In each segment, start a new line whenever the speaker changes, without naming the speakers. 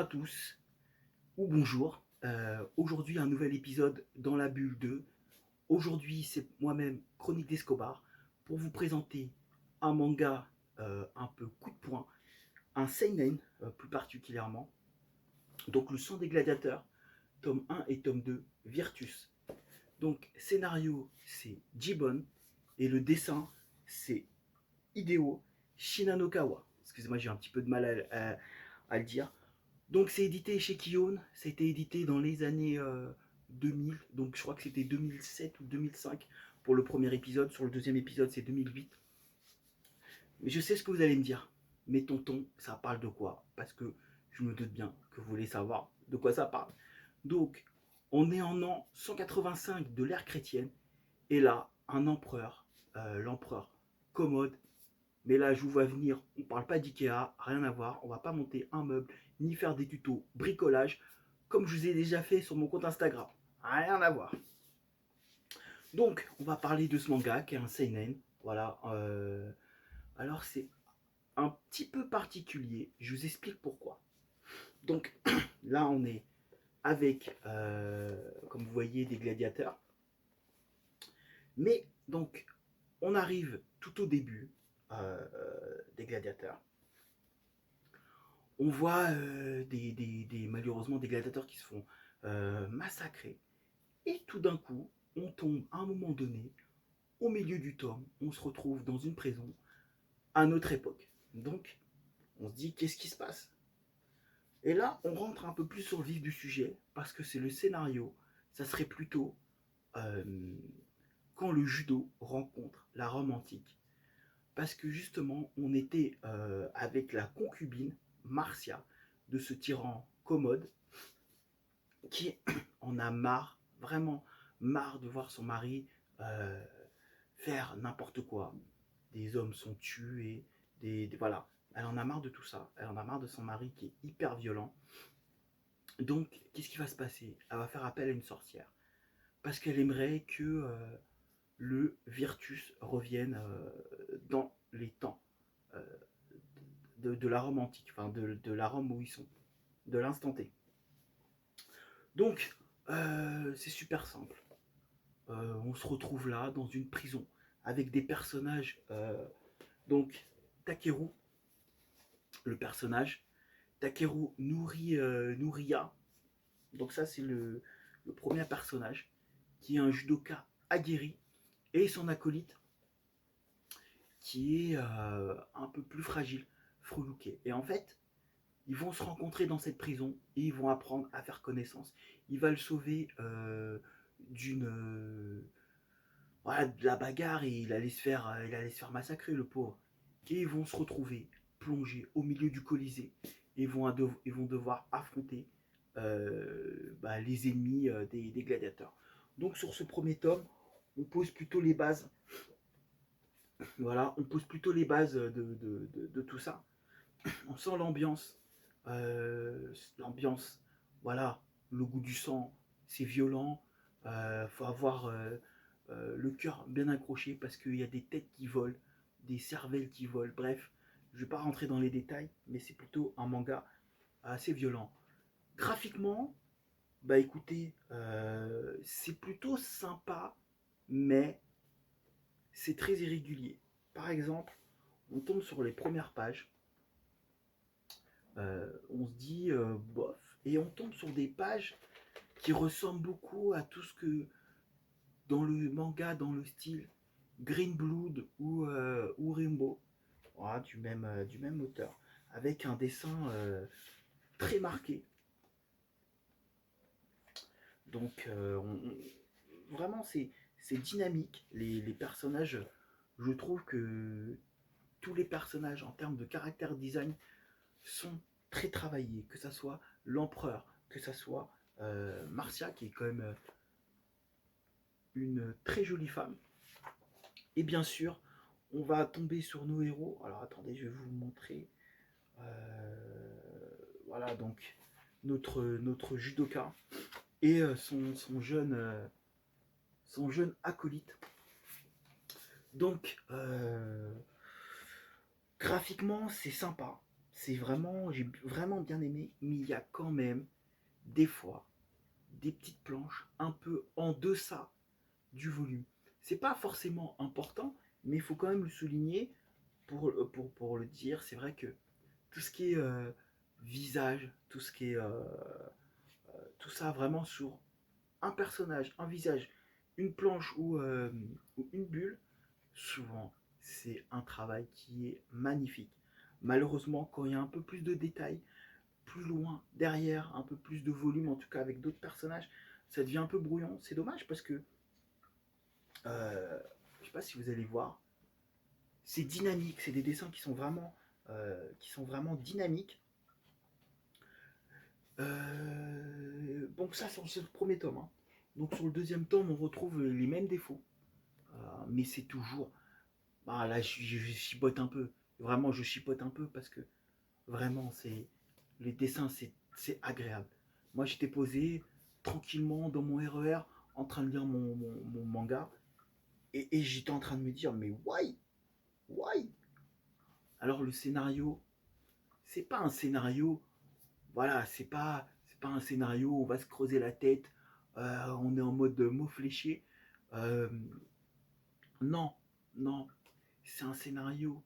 à tous, ou bonjour. Aujourd'hui, un nouvel épisode dans la bulle 2. Aujourd'hui, c'est moi-même, Chronique d'Escobar, pour vous présenter un manga un peu coup de poing, un seinen plus particulièrement. Donc, Le sang des gladiateurs, tome 1 et tome 2, Virtus. Donc, scénario, c'est Gibbon, et le dessin, c'est Hideo Shinanokawa. Excusez-moi, j'ai un petit peu de mal à le dire. Donc c'est édité chez Kion, ça a été édité dans les années 2000, donc je crois que c'était 2007 ou 2005 pour le premier épisode, sur le deuxième épisode c'est 2008. Mais je sais ce que vous allez me dire, mais tonton, ça parle de quoi? Parce que je me doute bien que vous voulez savoir de quoi ça parle. Donc on est en an 185 de l'ère chrétienne, et là, un empereur, l'empereur Commode. Mais là, je vous vois venir, on ne parle pas d'Ikea, rien à voir, on ne va pas monter un meuble, ni faire des tutos bricolage, comme je vous ai déjà fait sur mon compte Instagram. Rien à voir. Donc, on va parler de ce manga, qui est un seinen. Voilà. Alors, c'est un petit peu particulier, je vous explique pourquoi. Donc, là, on est avec, comme vous voyez, des gladiateurs. Mais, donc, on arrive tout au début des gladiateurs. On voit malheureusement des gladiateurs qui se font massacrer. Et tout d'un coup, on tombe à un moment donné, au milieu du tome, on se retrouve dans une prison à notre époque. Donc, on se dit, qu'est-ce qui se passe? Et là, on rentre un peu plus sur le vif du sujet, parce que c'est le scénario, ça serait plutôt euh, quand le judo rencontre la Rome antique. Parce que justement, on était avec la concubine, Marcia, de ce tyran Commode, qui en a marre, vraiment marre de voir son mari euh, faire n'importe quoi. Des hommes sont tués, voilà. Elle en a marre de tout ça. Elle en a marre de son mari qui est hyper violent. Donc, qu'est-ce qui va se passer? Elle va faire appel à une sorcière. Parce qu'elle aimerait que le Virtus revienne dans les temps euh, de la Rome antique, enfin de la Rome où ils sont, de l'instant T. Donc, c'est super simple. On se retrouve là, dans une prison, avec des personnages. Donc, Takeru, le personnage, Takeru Nuriya. Donc, ça, c'est le premier personnage, qui est un judoka aguerri, et son acolyte, qui est un peu plus fragile, Frelouquet. Et en fait, ils vont se rencontrer dans cette prison et ils vont apprendre à faire connaissance. Il va le sauver d'une voilà, de la bagarre, et il allait se faire massacrer, le pauvre. Et ils vont se retrouver plongés au milieu du Colisée et ils vont devoir affronter les ennemis des gladiateurs. Donc sur ce premier tome, on pose plutôt les bases. Voilà, on pose plutôt les bases de tout ça. On sent l'ambiance, voilà, le goût du sang, c'est violent. Faut avoir le cœur bien accroché parce qu'il y a des têtes qui volent, des cervelles qui volent. Bref, je ne vais pas rentrer dans les détails, mais c'est plutôt un manga assez violent. Graphiquement, bah écoutez, c'est plutôt sympa, mais c'est très irrégulier. Par exemple, on tombe sur les premières pages, on se dit bof, et on tombe sur des pages qui ressemblent beaucoup à tout ce que dans le manga, dans le style Green Blood ou Rainbow, voilà, du même auteur, avec un dessin très marqué. Donc vraiment c'est dynamique, les personnages, je trouve que tous les personnages en termes de caractère design sont très travaillés, que ça soit l'empereur, que ça soit Marcia, qui est quand même une très jolie femme. Et bien sûr, on va tomber sur nos héros. Alors attendez, je vais vous montrer. Voilà, donc notre judoka et son jeune acolyte. Donc, graphiquement, c'est sympa. j'ai vraiment bien aimé, mais il y a quand même des fois des petites planches un peu en deçà du volume. C'est pas forcément important, mais il faut quand même le souligner pour le dire. C'est vrai que tout ce qui est visage, tout ce qui est tout ça vraiment sur un personnage, un visage, une planche ou une bulle, souvent c'est un travail qui est magnifique. Malheureusement, quand il y a un peu plus de détails, plus loin, derrière, un peu plus de volume, en tout cas avec d'autres personnages, ça devient un peu brouillon. C'est dommage parce que, je sais pas si vous allez voir, c'est dynamique, c'est des dessins qui sont vraiment dynamiques. Donc ça, c'est le premier tome, hein. Donc sur le deuxième tome, on retrouve les mêmes défauts, mais c'est toujours. Bah, là, je chipote un peu. Vraiment, je chipote un peu parce que vraiment, les dessins, c'est agréable. Moi, j'étais posé tranquillement dans mon RER en train de lire mon manga et j'étais en train de me dire, mais why? Why? Alors, le scénario, c'est pas un scénario, voilà, c'est pas un scénario où on va se creuser la tête, on est en mode mot fléché. Euh, non, non, c'est un scénario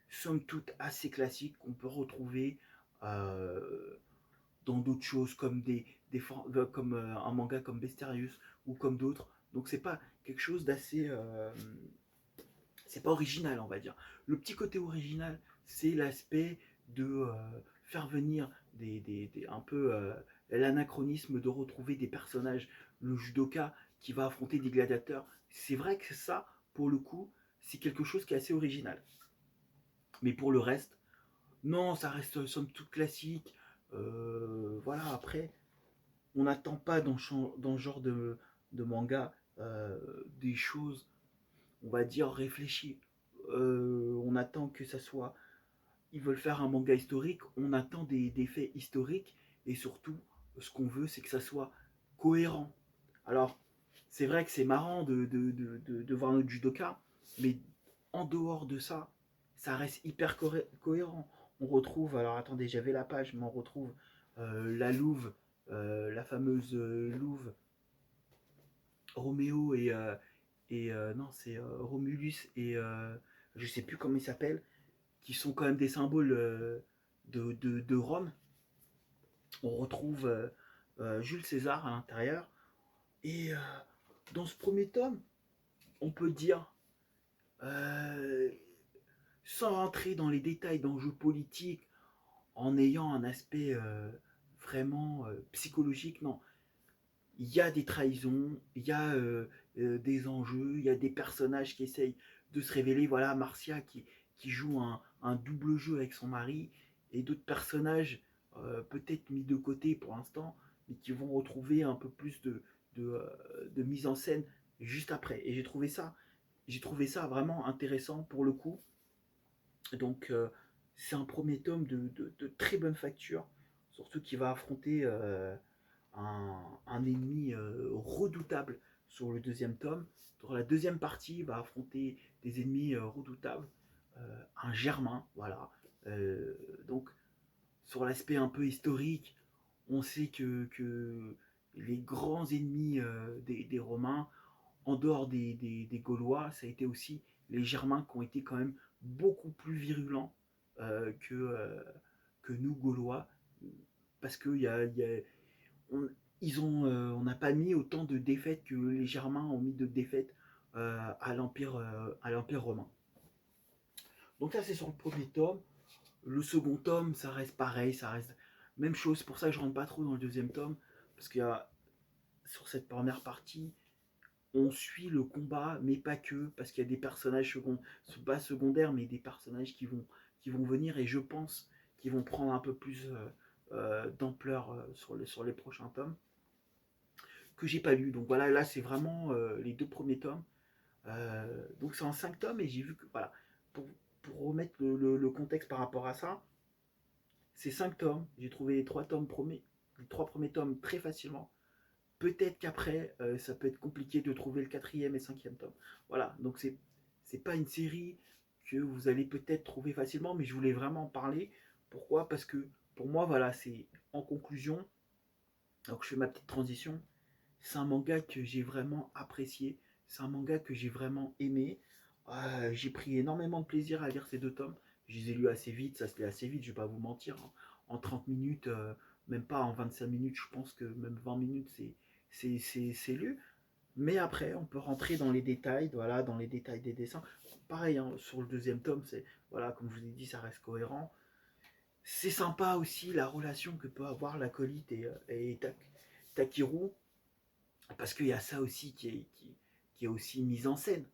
somme toute assez classique qu'on peut retrouver euh, dans d'autres choses comme comme un manga comme Besterius ou comme d'autres. Donc c'est pas quelque chose d'assez c'est pas original, on va dire. Le petit côté original, c'est l'aspect de faire venir un peu l'anachronisme de retrouver des personnages, le judoka qui va affronter des gladiateurs. C'est vrai que ça, pour le coup, c'est quelque chose qui est assez original. Mais pour le reste, non, ça reste somme toute classique. Voilà, après, on n'attend pas dans ce genre de manga des choses, on va dire, réfléchies. On attend que ça soit. Ils veulent faire un manga historique, on attend des faits historiques, et surtout, ce qu'on veut, c'est que ça soit cohérent. Alors, c'est vrai que c'est marrant de voir notre judoka, mais en dehors de ça, ça reste hyper cohérent. On retrouve, alors attendez, j'avais la page, mais on retrouve la louve, la fameuse louve, Roméo non, c'est Romulus et je sais plus comment il s'appelle, qui sont quand même des symboles de Rome. On retrouve Jules César à l'intérieur. Et dans ce premier tome, on peut dire, euh, sans rentrer dans les détails d'enjeux politiques, en ayant un aspect vraiment psychologique, non. Il y a des trahisons, il y a des enjeux, il y a des personnages qui essayent de se révéler. Voilà, Marcia qui joue un double jeu avec son mari, et d'autres personnages peut-être mis de côté pour l'instant, mais qui vont retrouver un peu plus de mise en scène juste après. Et j'ai trouvé ça vraiment intéressant pour le coup. Donc c'est un premier tome de très bonne facture, surtout qui va affronter un ennemi redoutable sur le deuxième tome. Dans la deuxième partie, il va affronter des ennemis redoutables, un Germain, voilà. Euh, donc sur l'aspect un peu historique, on sait que les grands ennemis des Romains, en dehors des Gaulois, ça a été aussi les Germains qui ont été quand même beaucoup plus virulents euh, que, euh, que nous, Gaulois, parce que on, on n'a pas mis autant de défaites que les Germains ont mis de défaites à l'Empire romain. Donc ça, c'est sur le premier tome. Le second tome, ça reste pareil, ça reste même chose. C'est pour ça que je rentre pas trop dans le deuxième tome, parce qu'il y a sur cette première partie, on suit le combat, mais pas que, parce qu'il y a des personnages pas secondaires, mais des personnages qui vont venir, et je pense qu'ils vont prendre un peu plus d'ampleur sur les prochains tomes, que j'ai pas lu. Donc voilà, là c'est vraiment les deux premiers tomes. Donc c'est en 5 tomes, et j'ai vu que, voilà, pour, pour remettre le contexte par rapport à ça, c'est 5 tomes. J'ai trouvé les trois premiers tomes très facilement. Peut-être qu'après, ça peut être compliqué de trouver le quatrième et cinquième tome. Voilà, donc c'est pas une série que vous allez peut-être trouver facilement, mais je voulais vraiment en parler Pourquoi? Parce que pour moi, voilà, c'est en conclusion, donc je fais ma petite transition, c'est un manga que j'ai vraiment apprécié, c'est un manga que j'ai vraiment aimé. J'ai pris énormément de plaisir à lire ces deux tomes. Je les ai lus assez vite, ça se lit assez vite, je vais pas vous mentir, hein. En 30 minutes, même pas en 25 minutes, je pense que même 20 minutes, c'est lu. Mais après, on peut rentrer dans les détails, voilà, dans les détails des dessins. Pareil, hein, sur le deuxième tome, c'est, voilà, comme je vous ai dit, ça reste cohérent. C'est sympa aussi la relation que peut avoir l'acolyte et Takiru, parce qu'il y a ça aussi qui est aussi mise en scène.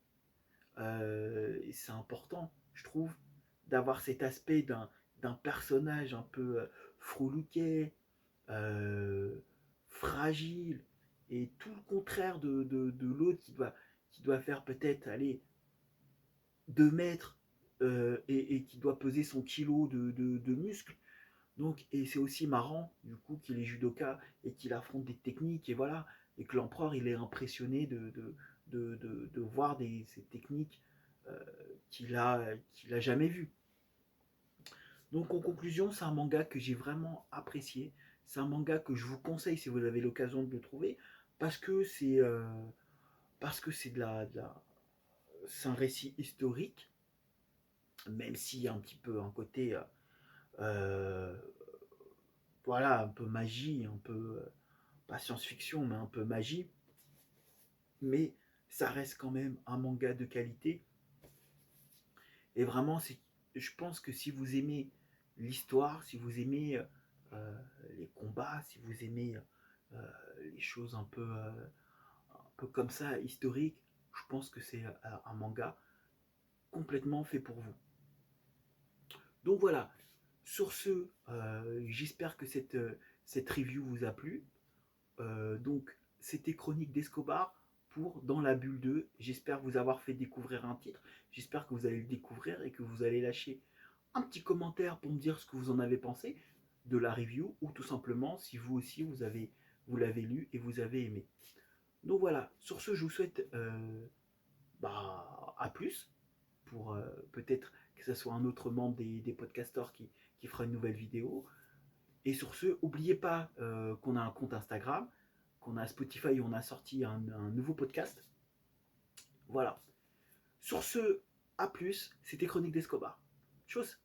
Et c'est important, je trouve, d'avoir cet aspect d'un personnage un peu frelouquet, euh, fragile, et tout le contraire de l'autre qui doit faire peut-être aller 2 mètres et qui doit peser son kilo de muscles. Donc, et c'est aussi marrant, du coup, qu'il est judoka et qu'il affronte des techniques, et voilà, et que l'empereur, il est impressionné de voir ces techniques euh, qu'il a jamais vues. Donc, en conclusion, c'est un manga que j'ai vraiment apprécié. C'est un manga que je vous conseille si vous avez l'occasion de le trouver, parce que c'est c'est un récit historique, même s'il y a un petit peu un côté euh, voilà, un peu magie, un peu pas science-fiction, mais un peu magie. Mais ça reste quand même un manga de qualité. Et vraiment, je pense que si vous aimez l'histoire, si vous aimez les combats, si vous aimez les choses un peu comme ça, historiques, je pense que c'est un manga complètement fait pour vous. Donc voilà, sur ce, j'espère que cette review vous a plu. Donc, c'était Chronique d'Escobar pour Dans la bulle 2. J'espère vous avoir fait découvrir un titre. J'espère que vous allez le découvrir et que vous allez lâcher un petit commentaire pour me dire ce que vous en avez pensé de la review ou tout simplement si vous aussi vous l'avez lu et vous avez aimé. Donc voilà, sur ce, je vous souhaite à plus pour peut-être que ce soit un autre membre des podcasteurs qui fera une nouvelle vidéo. Et sur ce, n'oubliez pas qu'on a un compte Instagram, qu'on a Spotify où on a sorti un nouveau podcast. Voilà. Sur ce, à plus, c'était Chronique d'Escobar. Chose.